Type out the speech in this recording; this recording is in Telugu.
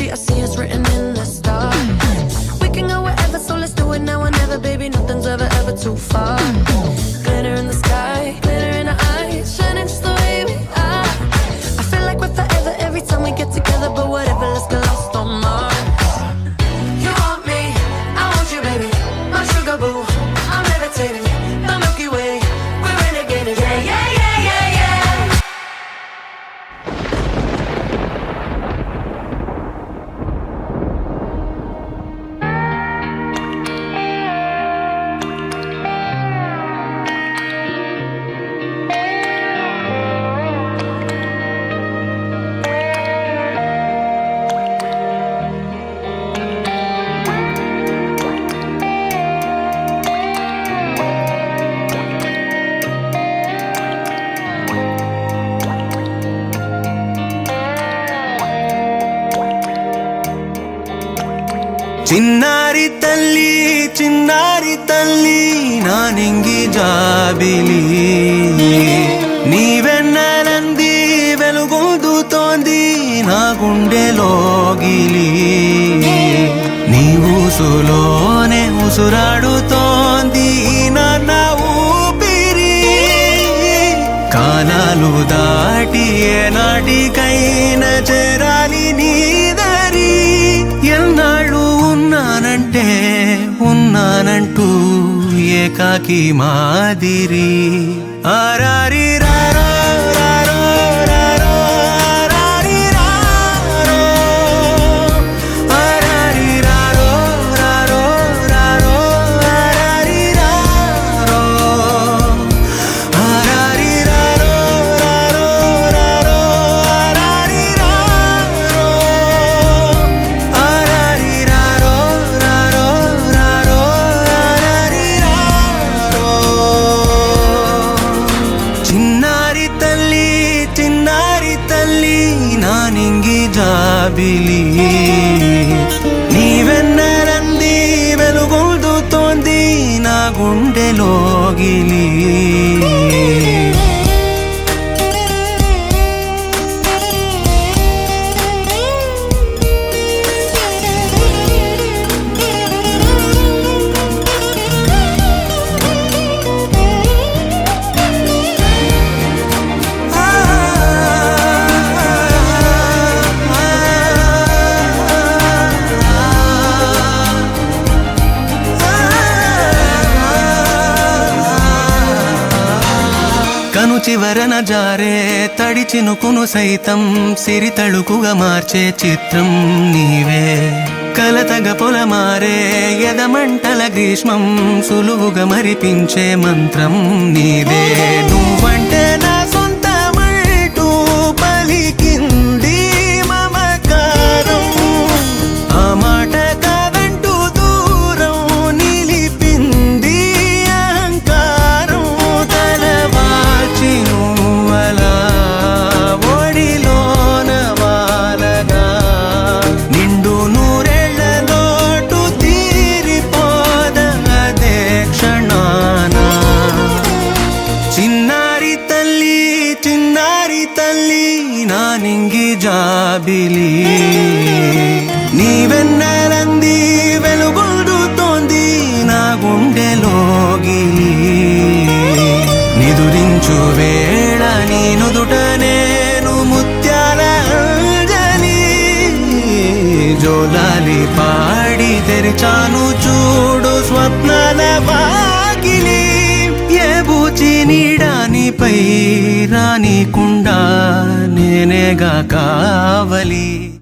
energy, I see us written in the stars. We can go wherever, so let's do it now or never, baby. Nothing's ever too far. Glitter in the sky, glitter in our eyes, shining just the way we are. I feel like we're forever every time we get together, but whatever, let's get lost on Mars. You want me, I want you, baby. My sugar boo, I'm levitating. The Milky Way, we're renegading. Yeah, yeah, yeah, yeah, yeah. చిన్నారి తల్లి నా నింగి జాబిలి నీవెన్నెలంది వెలుగొందుతోంది నా గుండెలోగిలి నీ ఊసులోనే ఉసురాడుతోంది నా ఊపిరి కాలాలు దాటి ఏనాటికైనా చేరాలి నీ దరి ఎన్నాళ్ళు ఉన్నానంటూ ఏకాకి మాదిరి ఆరారి రారో రారో రారో ఆరారి రారో ఆరారి రారో రారో రారో ఆరారి రారో ఆరారి రారో రారో రారో ఆరారి రారో ఆరారి రారో రారో రారో ఆరారి రారో చిన్నారి తల్లి నా నింగి జాబిలి నీవెన్నెలంది వెలుగొందుతోంది నా గుండెలోగిలి కను చివరన జారే తడి చినుకును సైతం సిరి తళుకుగా మార్చే చిత్రం నీవే కలతగ పొలమారే ఎదమంటల గ్రీష్మం సులువుగా మరిపించే మంత్రం నీదే నువ్వంటే నా సొంతమంటూ పలికింది మమకారం ఆ మాట కాదంటూ దూరం నిలిపింది అహంకారం తలవాల్చి నువ్వలా ఒడిలోన వాలగా నిండు నూరేళ్ల లోటు తీరిపోద అదే క్షణాన చిన్నారి తల్లి నా నింగి జాబిలి నీవెన్నెలంది వెలుగొందుతోంది నా గుండెలోగిలి నిదురించు వేళ నీ నుదుట నేను ముత్యాల అంజలి జోలాలి పాడి తెరిచాను చూడు స్వప్నాల వాకిలి ఏ బూచి నీడానిపై రానికుండా నేనేగా కావలి.